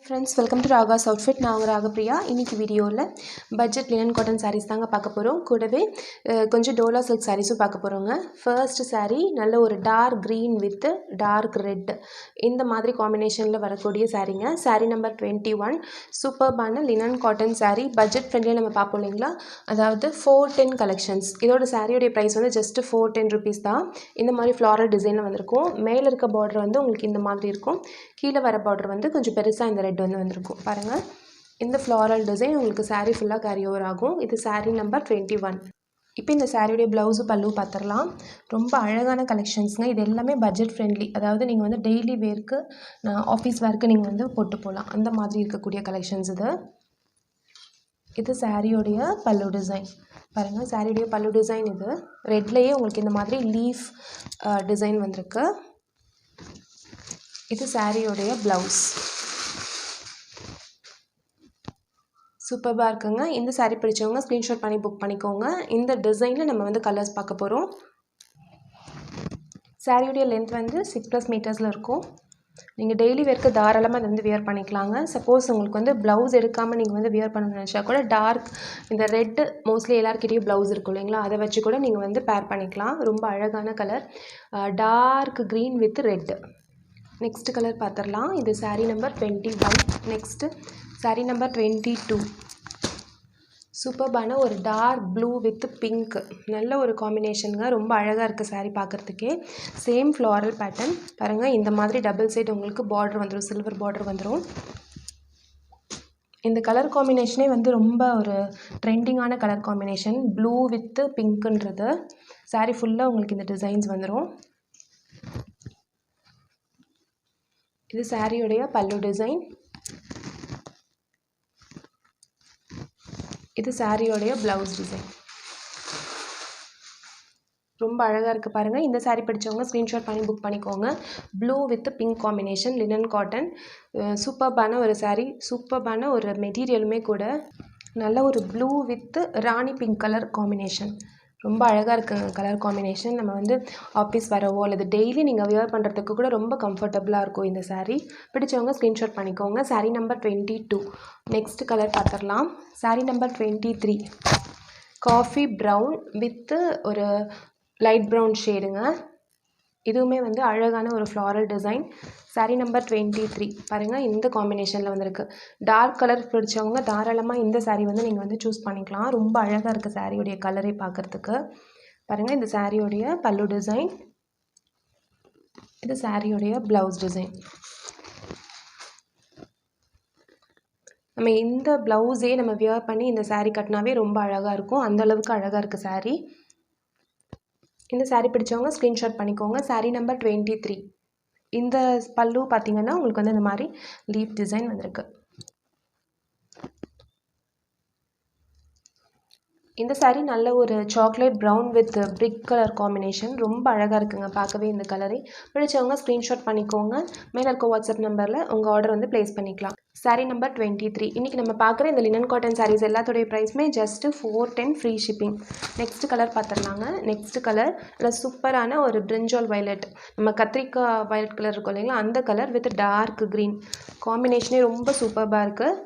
Friends, welcome to Raga's Outfit. நான் ராகப்பிரியா. இன்னைக்கு வீடியோவில் பட்ஜெட் லினன் காட்டன் சாரீஸ் தாங்க பார்க்க போகிறோம். கூடவே கொஞ்சம் டோலா சில்க் சாரீஸும் பார்க்க போகிறோங்க. ஃபர்ஸ்ட் சாரீ நல்ல ஒரு dark green with dark red இந்த மாதிரி காம்பினேஷனில் வரக்கூடிய சாரீங்க. சாரீ நம்பர் 21. சூப்பர்பான லினன் காட்டன் சாரீ. பட்ஜெட் ஃப்ரெண்ட்லியாக நம்ம பார்ப்போம் இல்லைங்களா. அதாவது 410 கலெக்ஷன்ஸ். இதோட சாரியோடைய ப்ரைஸ் வந்து ஜஸ்ட் 410 rupees தான். இந்த மாதிரி ஃப்ளாரல் டிசைனில் வந்திருக்கும். மேலே இருக்க பார்டர் வந்து உங்களுக்கு இந்த மாதிரி இருக்கும். கீழே வர பார்டர் வந்து கொஞ்சம் பெருசாக இந்த ரெட் வந்து வந்திருக்கும். பாருங்கள், இந்த ஃப்ளாரல் டிசைன் உங்களுக்கு சாரீ ஃபுல்லாக கேரி ஓவர் ஆகும். இது சாரீ நம்பர் 21. இப்போ இந்த சாரியுடைய ப்ளவுஸு பல்லு பார்த்துடலாம். ரொம்ப அழகான கலெக்ஷன்ஸுங்க. இது எல்லாமே பட்ஜெட் ஃப்ரெண்ட்லி. அதாவது நீங்கள் வந்து டெய்லி வேர்க்கு ஆஃபீஸ் வேர்க்கு நீங்கள் வந்து போட்டு போகலாம். அந்த மாதிரி இருக்கக்கூடிய கலெக்ஷன்ஸ் இது. இது சாரியோடைய பல்லு டிசைன். பாருங்கள், சாரியுடைய பல்லு டிசைன் இது. ரெட்லேயே உங்களுக்கு இந்த மாதிரி லீஃப் டிசைன் வந்திருக்கு. இது சாரியோடைய ப்ளவுஸ். சூப்பராக இருக்குங்க. இந்த சாரீ பிடிச்சவங்க ஸ்க்ரீன்ஷாட் பண்ணி புக் பண்ணிக்கோங்க. இந்த டிசைனில் நம்ம வந்து கலர்ஸ் பார்க்க போகிறோம். சாரியுடைய லென்த் வந்து 6+ மீட்டர்ஸில் இருக்கும். நீங்கள் டெய்லி வேர்க்கு தாராளமாக அதை வந்து வியர் பண்ணிக்கலாங்க. சப்போஸ் உங்களுக்கு வந்து ப்ளவுஸ் எடுக்காமல் நீங்கள் வந்து வியர் பண்ணணும்னு நினச்சா கூட டார்க் இந்த ரெட்டு மோஸ்ட்லி எல்லாருக்கிட்டையும் ப்ளவுஸ் இருக்கும் இல்லைங்களா, அதை வச்சு கூட நீங்கள் வந்து பேர் பண்ணிக்கலாம். ரொம்ப அழகான colour, dark green with red. Next colour பார்த்துடலாம். இது sari number 21. Next sari number 22. சூப்பர்பான ஒரு டார்க் ப்ளூ வித் பிங்க். நல்ல ஒரு காம்பினேஷனுங்க. ரொம்ப அழகாக இருக்குது சாரீ பார்க்குறதுக்கே. Same floral pattern. பாருங்கள், இந்த மாதிரி டபுள் சைடு உங்களுக்கு பார்டர் வந்துடும், சில்வர் பார்டர் வந்துடும். இந்த கலர் காம்பினேஷனே வந்து ரொம்ப ஒரு ட்ரெண்டிங்கான கலர் காம்பினேஷன். ப்ளூ வித் பிங்க்குன்றது. சாரீ ஃபுல்லாக உங்களுக்கு இந்த டிசைன்ஸ் வந்துடும். இது சாரியுடைய பல்லு டிசைன். இது சாரியோடைய ப்ளவுஸ் டிசைன். ரொம்ப அழகாக இருக்குது பாருங்கள். இந்த சாரீ பிடிச்சவங்க ஸ்க்ரீன்ஷாட் பண்ணி புக் பண்ணிக்கோங்க. Blue with pink combination, linen cotton. சூப்பர்பான ஒரு சாரீ, சூப்பர்பான ஒரு மெட்டீரியலுமே கூட. நல்ல ஒரு blue with rani pink colour combination. ரொம்ப அழகாக இருக்குங்க கலர் காம்பினேஷன். நம்ம வந்து ஆஃபீஸ் வரவோ அல்லது டெய்லி நீங்கள் வியர் பண்ணுறதுக்கு கூட ரொம்ப கம்ஃபர்டபுளாக இருக்கும் இந்த சாரீ. பிடிச்சவங்க ஸ்க்ரீன்ஷாட் பண்ணிக்கோங்க. சாரீ நம்பர் 22. நெக்ஸ்ட் கலர் பார்த்துடலாம். Sari number 23. Coffee brown with ஒரு லைட் ப்ரௌன் ஷேடுங்க. இதுவுமே வந்து அழகான ஒரு ஃப்ளாரல் டிசைன். சாரீ நம்பர் 23. பாருங்கள், இந்த காம்பினேஷனில் வந்திருக்கு. டார்க் கலர் பிடிச்சவங்க தாராளமாக இந்த சாரீ வந்து நீங்கள் வந்து சூஸ் பண்ணிக்கலாம். ரொம்ப அழகாக இருக்குது சாரியுடைய கலரை பார்க்குறதுக்கு. பாருங்கள், இந்த சாரியுடைய பல்லு டிசைன். இது சாரியுடைய ப்ளவுஸ் டிசைன். நம்ம இந்த ப்ளவுஸே நம்ம வியர் பண்ணி இந்த சாரீ கட்டினாவே ரொம்ப அழகாக இருக்கும். அந்தளவுக்கு அழகாக இருக்குது சாரீ. இந்த சாரீ பிடிச்சவங்க ஸ்க்ரீன்ஷாட் பண்ணிக்கோங்க. சாரீ நம்பர் 23. இந்த பல்லு பார்த்தீங்கன்னா உங்களுக்கு வந்து இந்த மாதிரி லீஃப் டிசைன் வந்திருக்கு. இந்த சாரீ நல்ல ஒரு chocolate brown with brick colour combination. ரொம்ப அழகாக இருக்குங்க பார்க்கவே இந்த கலரை. பிடிச்சவங்க ஸ்க்ரீன்ஷாட் பண்ணிக்கோங்க. மேலே இருக்க வாட்ஸ்அப் நம்பரில் உங்கள் ஆர்டர் வந்து ப்ளேஸ் பண்ணிக்கலாம். சாரீ நம்பர் 23. இன்றைக்கி நம்ம பார்க்குற இந்த லினன் காட்டன் சாரீஸ் எல்லாத்தோடைய ப்ரைஸுமே just 410 free shipping. Next colour பார்த்துடலாங்க. நெக்ஸ்ட் கலர் இல்லை சூப்பரான ஒரு பிரிஞ்சால் வயலட். நம்ம கத்திரிக்காய் வயலட் கலர் இருக்கும் இல்லைங்களா, அந்த கலர் வித் டார்க் க்ரீன் காம்பினேஷனே ரொம்ப சூப்பராக இருக்குது.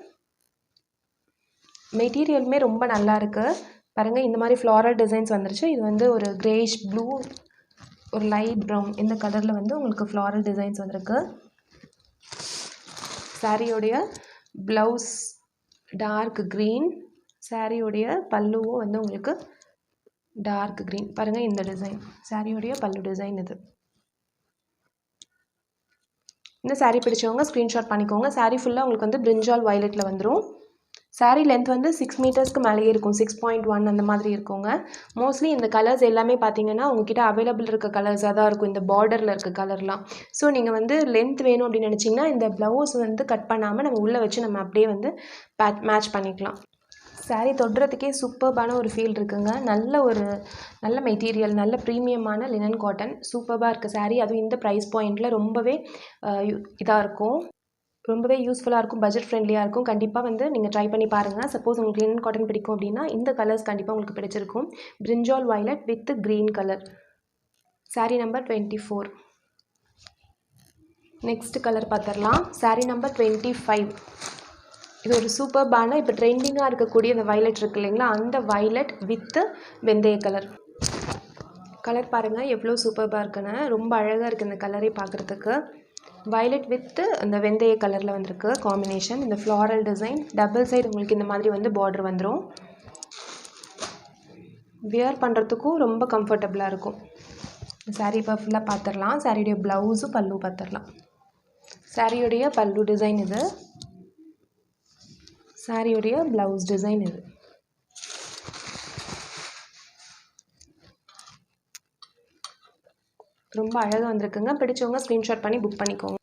மெட்டீரியலுமே ரொம்ப நல்லா இருக்குது. பாருங்கள், இந்த மாதிரி ஃப்ளாரல் டிசைன்ஸ் வந்துருச்சு. இது வந்து ஒரு கிரேஷ் ப்ளூ, ஒரு லைட் ப்ரௌன் இந்த கலரில் வந்து உங்களுக்கு ஃப்ளாரல் டிசைன்ஸ் வந்திருக்கு. சாரியோடைய ப்ளவுஸ் டார்க் க்ரீன். சாரியோடைய பல்லுவும் வந்து உங்களுக்கு டார்க் க்ரீன். பாருங்கள், இந்த டிசைன் சாரியோடைய பல்லு டிசைன் இது. இந்த சாரீ பிடிச்சவங்க ஸ்க்ரீன்ஷாட் பண்ணிக்கோங்க. சாரீ ஃபுல்லாக உங்களுக்கு வந்து பிரிஞ்சால் வயலட்டில் வந்துடும். சாரீ லென்த் வந்து 6 மீட்டர்ஸ்க்கு மேலேயே இருக்கும். 6.1 அந்த மாதிரி இருக்குங்க. மோஸ்ட்லி இந்த கலர்ஸ் எல்லாமே பார்த்தீங்கன்னா உங்ககிட்ட அவைலபிள் இருக்க கலர்ஸாக தான் இருக்கும், இந்த பார்டரில் இருக்க கலர்லாம். ஸோ நீங்கள் வந்து லென்த் வேணும் அப்படின்னு நினச்சிங்கன்னா இந்த ப்ளவுஸ் வந்து கட் பண்ணாமல் நம்ம உள்ளே வச்சு நம்ம அப்படியே வந்து மேட்ச் பண்ணிக்கலாம். சாரீ தொடுறதுக்கே சூப்பர்பான ஒரு ஃபீல் இருக்குங்க. நல்ல மெட்டீரியல், நல்ல ப்ரீமியமான லினன் காட்டன். சூப்பராக இருக்குது சாரீ. அதுவும் இந்த ப்ரைஸ் பாயிண்டில் ரொம்பவே இதாக இருக்கும், ரொம்பவே யூஸ்ஃபுல்லாக இருக்கும், பட்ஜெட் ஃப்ரெண்ட்லியாக இருக்கும். கண்டிப்பாக வந்து நீங்கள் ட்ரை பண்ணி பாருங்கள். சப்போஸ் உங்களுக்கு லினன் காட்டன் பிடிக்கும் அப்படின்னா இந்த கலர்ஸ் கண்டிப்பாக உங்களுக்கு பிடிச்சிருக்கும். பிரிஞ்சால் violet with green colour. Sari number 24. Next colour பார்த்துடலாம். சாரீ நம்பர் 25. இது ஒரு சூப்பர்பான இப்போ ட்ரெண்டிங்காக இருக்கக்கூடிய இந்த வயலட் இருக்குது இல்லைங்களா, அந்த வயலட் வித்து வெந்தய கலர். கலர் பாருங்கள் எவ்வளோ சூப்பர்பாக இருக்குன்னு, ரொம்ப அழகாக இருக்குது இந்த கலரே பார்க்குறதுக்கு. வயலட் வித்து அந்த வெந்தய கலரில் வந்திருக்கு காம்பினேஷன். இந்த ஃப்ளாரல் டிசைன் டபுள் சைடு உங்களுக்கு இந்த மாதிரி வந்து பார்டர் வந்துடும். வியர் பண்ணுறதுக்கும் ரொம்ப கம்ஃபர்டபுளாக இருக்கும். சாரீ இப்போ ஃபுல்லாக பார்த்துடலாம். சாரியுடைய ப்ளவுஸும் பல்லு பார்த்துடலாம். சாரியுடைய பல்லு டிசைன் இது, சாரியுடைய ப்ளவுஸ் டிசைன் இது. ரொம்ப அழகாக வந்திருக்குங்க. பிடிச்சவங்க ஸ்க்ரீன்ஷாட் பண்ணி புக் பண்ணிக்கோங்க.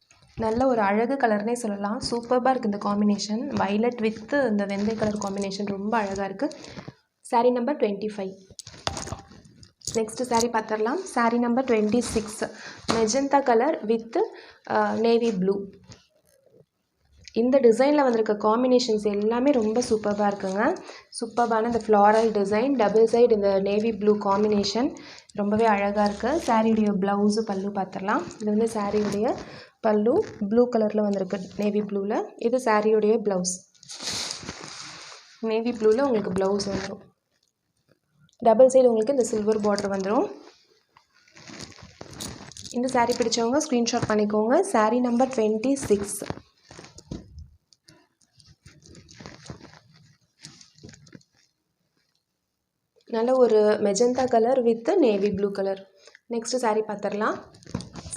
நல்ல ஒரு அழகு கலர்னே சொல்லலாம். சூப்பராக இருக்குது இந்த காம்பினேஷன். வயலட் வித்து இந்த வெந்தய கலர் காம்பினேஷன் ரொம்ப அழகாக இருக்குது. சாரீ நம்பர் 25. நெக்ஸ்ட் சாரீ பார்த்துடலாம். Sari number 26. Magenta colour with navy blue. இந்த டிசைனில் வந்திருக்க காம்பினேஷன்ஸ் எல்லாமே ரொம்ப சூப்பராக இருக்குங்க. சூப்பரான இந்த ஃப்ளாரல் டிசைன், டபுள் சைடு இந்த நேவி ப்ளூ காம்பினேஷன் ரொம்பவே அழகாக இருக்குது. சாரியுடைய ப்ளவுஸு பல்லு பார்த்துடலாம். இது வந்து சாரியுடைய பல்லு ப்ளூ கலரில் வந்திருக்கு நேவி ப்ளூவில். இது சாரியுடைய ப்ளவுஸ். நேவி ப்ளூவில் உங்களுக்கு ப்ளவுஸ் வந்துடும். டபுள் சைடு உங்களுக்கு இந்த சில்வர் பார்டர் வந்துடும். இந்த சாரீ பிடிச்சவங்க ஸ்க்ரீன்ஷாட் பண்ணிக்கோங்க. சாரீ நம்பர் 26. நல்ல ஒரு magenta colour with navy blue colour. Next sari பார்த்துடலாம்.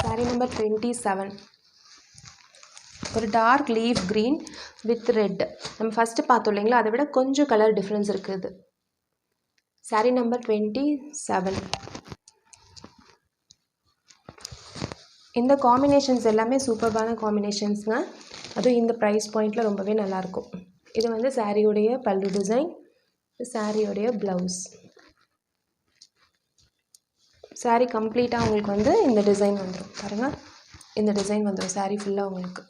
சாரீ நம்பர் 27. ஒரு dark leaf green with red. நம்ம ஃபஸ்ட்டு பார்த்தோம் இல்லைங்களா, அதை விட கொஞ்சம் கலர் டிஃப்ரென்ஸ் இருக்குது. சாரீ நம்பர் 27. இந்த காம்பினேஷன்ஸ் எல்லாமே சூப்பர்பான காம்பினேஷன்ஸுங்க. அதுவும் இந்த ப்ரைஸ் பாயிண்டில் ரொம்பவே நல்லாயிருக்கும். இது வந்து சாரியுடைய பல்லு டிசைன், சாரியுடைய ப்ளவுஸ். சாரீ கம்ப்ளீட்டாக உங்களுக்கு வந்து இந்த டிசைன் வந்துடும். பாருங்கள், இந்த டிசைன் வந்துடும் சாரீ ஃபுல்லாக உங்களுக்கு.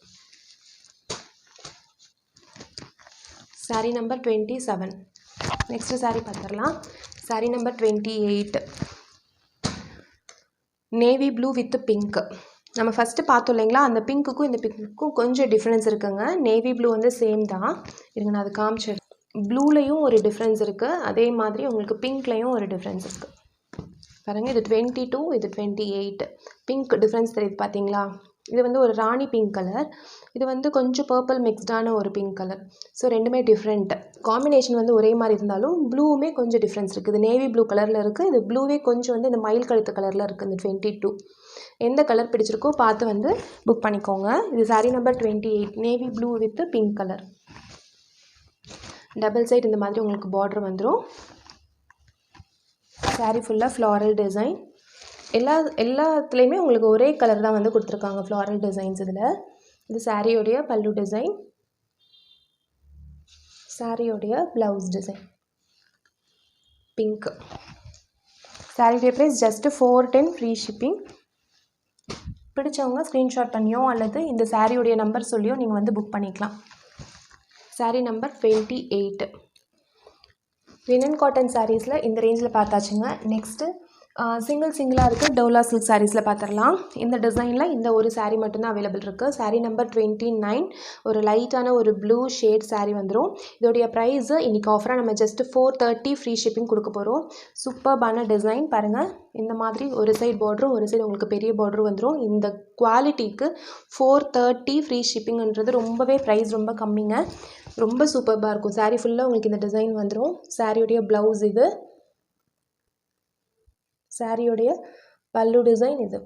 சாரீ நம்பர் 27. நெக்ஸ்ட்டு சாரீ பார்த்துடலாம். Sari number 28. Navy blue with pink. நம்ம ஃபஸ்ட்டு பார்த்தோம் இல்லைங்களா, அந்த பிங்க்குக்கும் இந்த பிங்க்குக்கும் கொஞ்சம் டிஃப்ரென்ஸ் இருக்குங்க. நேவி ப்ளூ வந்து சேம் தான். இருங்க நான் அது காமிச்சேன். ப்ளூலேயும் ஒரு டிஃப்ரென்ஸ் இருக்குது, அதே மாதிரி உங்களுக்கு பிங்க்லேயும் ஒரு டிஃப்ரென்ஸ் இருக்குது. பாருங்கள், இது 22, இது 28. பிங்க் டிஃப்ரென்ஸ் தெரியுது பார்த்தீங்களா. இது வந்து ஒரு ராணி பிங்க் கலர், இது வந்து கொஞ்சம் பர்பிள் மிக்ஸ்டான ஒரு பிங்க் கலர். ஸோ ரெண்டுமே டிஃப்ரெண்ட். காம்பினேஷன் வந்து ஒரே மாதிரி இருந்தாலும் ப்ளூவுமே கொஞ்சம் டிஃப்ரென்ஸ் இருக்குது. இது நேவி ப்ளூ கலரில் இருக்குது, இது ப்ளூவே கொஞ்சம் வந்து இந்த மயில் கழுத்து கலரில் இருக்குது. இந்த 22 எந்த கலர் பிடிச்சிருக்கோ பார்த்து வந்து புக் பண்ணிக்கோங்க. இது sari number 28. Navy blue with pink colour. Double side இந்த மாதிரி உங்களுக்கு பார்டர் வந்துடும். சாரீ ஃபுல்லாக ஃப்ளாரல் டிசைன். எல்லாத்துலேயுமே உங்களுக்கு ஒரே கலர் தான் வந்து கொடுத்துருக்காங்க ஃப்ளாரல் டிசைன்ஸ் இதில். இது சாரியோடைய பல்லு டிசைன், சாரியோடைய ப்ளவுஸ் டிசைன் பிங்க். சாரியோடைய ப்ரைஸ் ஜஸ்ட் 410 ஃப்ரீ ஷிப்பிங். பிடிச்சவங்க ஸ்க்ரீன்ஷாட் பண்ணியோ அல்லது இந்த சாரியோடைய நம்பர் சொல்லியோ நீங்கள் வந்து புக் பண்ணிக்கலாம். சாரீ நம்பர் 28. லினன் காட்டன் சாரீஸில் இந்த ரேஞ்சில் பார்த்தாச்சுங்க. நெக்ஸ்ட்டு சிங்கிளாக இருக்குது டோலா சில்க் சாரீஸில் பார்த்துடலாம். இந்த டிசைனில் இந்த ஒரு சாரீ மட்டும்தான் அவைலபிள் இருக்குது. சாரீ நம்பர் 29. ஒரு லைட்டான ஒரு ப்ளூ ஷேட் சாரீ வந்துடும். இதோடைய ப்ரைஸு இன்றைக்கி ஆஃபராக நம்ம ஜஸ்ட் 430 ஃப்ரீ ஷிப்பிங் கொடுக்க போகிறோம். சூப்பர்பான டிசைன் பாருங்கள். இந்த மாதிரி ஒரு சைடு பார்டரும் ஒரு சைடு உங்களுக்கு பெரிய பார்டரும் வந்துடும். இந்த குவாலிட்டிக்கு 430 ஃப்ரீ ஷிப்பிங்ன்றது ரொம்பவே ப்ரைஸ் ரொம்ப கம்மிங்க. ரொம்ப சூப்பர்பாக இருக்கும். சாரீ ஃபுல்லாக உங்களுக்கு இந்த டிசைன் வந்துடும். சாரியுடைய ப்ளவுஸ் இது, சாரியுடைய பல்லு டிசைன் இது.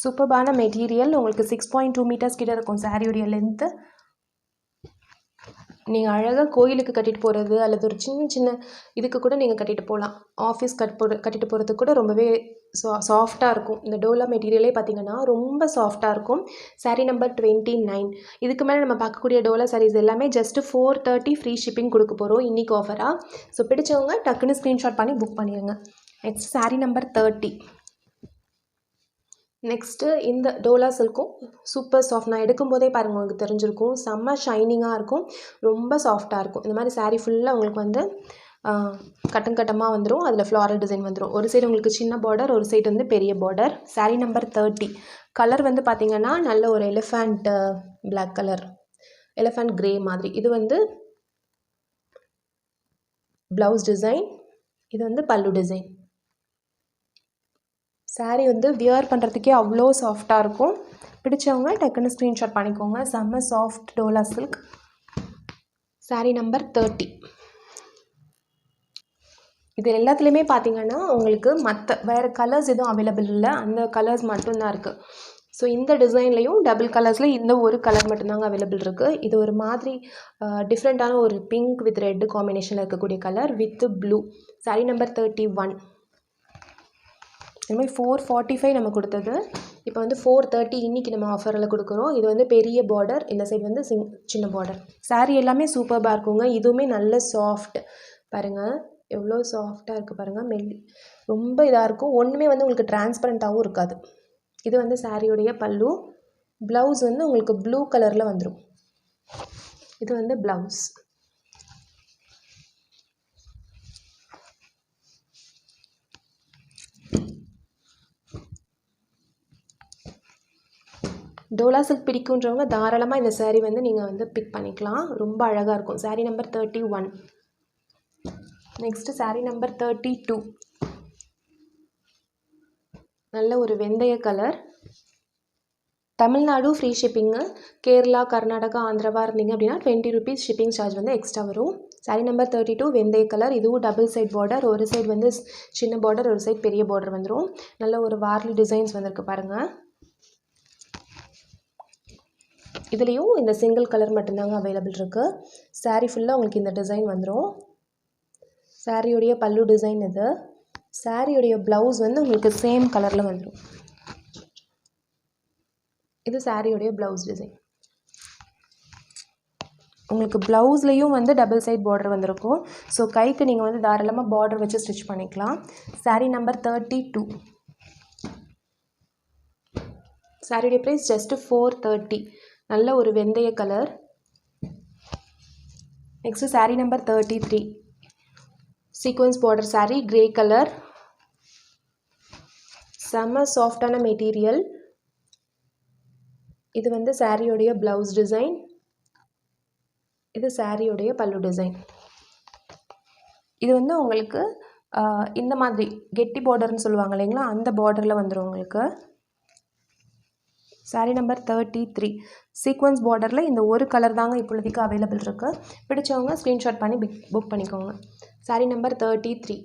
சூப்பர்பான மெட்டீரியல். உங்களுக்கு 6.2 மீட்டர்ஸ் கிட்ட இருக்கும் சாரியுடைய லென்த்து. நீங்கள் அழகாக கோயிலுக்கு கட்டிட்டு போகிறது அல்லது ஒரு சின்ன இதுக்கு கூட நீங்கள் கட்டிட்டு போகலாம். ஆஃபீஸ் கட்டிட்டு போகிறதுக்கு கூட ரொம்பவே சாஃப்டாக இருக்கும். இந்த டோலா மெட்டீரியலே பார்த்திங்கன்னா ரொம்ப சாஃப்டாக இருக்கும். சாரீ நம்பர் 29. இதுக்கு மேலே நம்ம பார்க்கக்கூடிய டோலா சாரீஸ் எல்லாமே ஜஸ்ட் 430 ஃப்ரீ ஷிப்பிங் கொடுக்க போகிறோம் இன்றைக்கி ஆஃபராக. ஸோ பிடிச்சவங்க டக்குன்னு ஸ்க்ரீன்ஷாட் பண்ணி புக் பண்ணிடுங்க. Next sari number 30. நெக்ஸ்ட்டு இந்த டோலா சில்க்கும் சூப்பர் சாஃப்ட். நான் எடுக்கும்போதே பாருங்கள் உங்களுக்கு தெரிஞ்சிருக்கும், செம்ம ஷைனிங்காக இருக்கும், ரொம்ப சாஃப்டாக இருக்கும். இந்த மாதிரி சாரீ ஃபுல்லாக உங்களுக்கு வந்து கட்டம் கட்டமாக வந்துடும். அதில் ஃப்ளாரல் டிசைன் வந்துடும். ஒரு சைடு உங்களுக்கு சின்ன பார்டர், ஒரு சைடு வந்து பெரிய பார்டர். சாரீ நம்பர் 30. கலர் வந்து பார்த்திங்கன்னா நல்ல ஒரு elephant black colour, elephant grey மாதிரி. இது வந்து ப்ளவுஸ் டிசைன், இது வந்து பல்லு டிசைன். சாரீ வந்து வியர் பண்ணுறதுக்கே அவ்வளோ சாஃப்டாக இருக்கும். பிடிச்சவங்க டக்குன்னு ஸ்க்ரீன்ஷாட் பண்ணிக்கோங்க. செம்ம soft Dola silk. Sari number 30. இது எல்லாத்துலேயுமே பார்த்தீங்கன்னா உங்களுக்கு மற்ற வேறு கலர்ஸ் எதுவும் அவைலபிள் இல்லை, அந்த கலர்ஸ் மட்டும்தான் இருக்குது. ஸோ இந்த டிசைன்லேயும் டபுள் கலர்ஸில் இந்த ஒரு கலர் மட்டும்தாங்க அவைலபிள் இருக்குது. இது ஒரு மாதிரி டிஃப்ரெண்ட்டான ஒரு பிங்க் வித் ரெட் காம்பினேஷனில் இருக்கக்கூடிய colour with blue. Sari number 31. இதுமாதிரி 445 நம்ம கொடுத்தது, இப்போ வந்து 430 இன்றைக்கி நம்ம ஆஃபரில் கொடுக்குறோம். இது வந்து பெரிய பார்டர், இந்த சைடு வந்து சின்ன பார்டர். சாரீ எல்லாமே சூப்பராக இருக்குங்க. இதுவுமே நல்ல சாஃப்ட், பாருங்கள் எவ்வளோ சாஃப்டாக இருக்குது பாருங்கள். ரொம்ப இதாக இருக்கும். ஒன்றுமே வந்து உங்களுக்கு டிரான்ஸ்பரண்ட்டாகவும் இருக்காது. இது வந்து சாரியுடைய பல்லு. ப்ளவுஸ் வந்து உங்களுக்கு ப்ளூ கலரில் வந்துடும். இது வந்து ப்ளவுஸ். டோலா சில்க் பிடிக்குன்றவங்க தாராளமாக இந்த சாரீ வந்து நீங்கள் வந்து பிக் பண்ணிக்கலாம். ரொம்ப அழகாக இருக்கும். Sari number 31. Next sari number 32. நல்ல ஒரு வெந்தய colour. Tamil Nadu free shipping. Kerala, Karnataka, ஆந்திராவாக இருந்தீங்க அப்படின்னா 20 rupees ஷிப்பிங் சார்ஜ் வந்து எக்ஸ்ட்ரா வரும். சாரீ நம்பர் 32 வெந்தய கலர். இதுவும் டபுள் சைட் பார்டர், ஒரு சைடு வந்து சின்ன பார்டர், ஒரு சைடு பெரிய பார்டர் வந்துடும். நல்ல ஒரு வார்லி டிசைன்ஸ் வந்திருக்கு பாருங்கள். இதுலேயும் இந்த சிங்கிள் கலர் மட்டும்தாங்க அவைலபிள் இருக்குது. சாரீ ஃபுல்லாக உங்களுக்கு இந்த டிசைன் வந்துடும். சாரியுடைய பல்லு டிசைன் இது. சாரியுடைய ப்ளவுஸ் வந்து உங்களுக்கு சேம் கலரில் வந்துடும். இது சாரியுடைய ப்ளவுஸ் டிசைன். உங்களுக்கு ப்ளவுஸ்லேயும் வந்து டபுள் சைட் பார்டர் வந்திருக்கும். ஸோ கைக்கு நீங்கள் வந்து தாராளமாக பார்டர் வச்சு ஸ்டிச் பண்ணிக்கலாம். சாரீ நம்பர் 32. சாரியுடைய ப்ரைஸ் ஜஸ்ட் 430. நல்ல ஒரு வெந்தய colour. Next sari number 33. Sequence border sari, grey colour. செம்ம சாஃப்டான மெட்டீரியல். இது வந்து சாரியோடைய ப்ளவுஸ் டிசைன், இது சாரியோடைய பல்லு டிசைன். இது வந்து உங்களுக்கு இந்த மாதிரி கெட்டி பார்டர்னு சொல்லுவாங்க இல்லைங்களா, அந்த பார்டரில் வந்துடும் உங்களுக்கு. சாரீ நம்பர் 33. சீக்வன்ஸ் பார்டரில் இந்த ஒரு கலர் தாங்க இப்பொழுதைக்கு அவைலபிள் இருக்குது. பிடிச்சவங்க ஸ்க்ரீன்ஷாட் பண்ணி புக் பண்ணிக்கோங்க. சாரீ நம்பர் 33.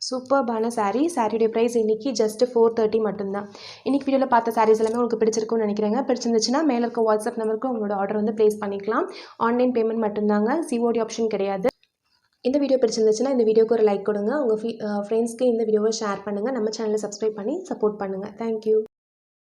சூப்பர்பான சாரீ. சாரியுடைய ப்ரைஸ் இன்றைக்கி ஜஸ்ட் 430 மட்டும்தான். இன்றைக்கி வீடியோவில் பார்த்த சாரீஸ் எல்லாமே உங்களுக்கு பிடிச்சிருக்குன்னு நினைக்கிறேங்க. பிடிச்சிருந்துச்சுன்னா மேலே இருக்க வாட்ஸ்அப் நம்பருக்கு உங்களோட ஆர்டர் வந்து ப்ளேஸ் பண்ணிக்கலாம். ஆன்லைன் பேமெண்ட் மட்டும்தாங்க, சிஓடி ஆப்ஷன் கிடையாது. இந்த வீடியோ பிடிச்சிருந்துச்சுன்னா இந்த வீடியோக்கு ஒரு லைக் கொடுங்க. உங்கள் ஃப்ரெண்ட்ஸ்க்கு இந்த வீடியோவை ஷேர் பண்ணுங்கள். நம்ம சேனலை சப்ஸ்கிரைப் பண்ணி சப்போர்ட் பண்ணுங்கள். தேங்க்யூ.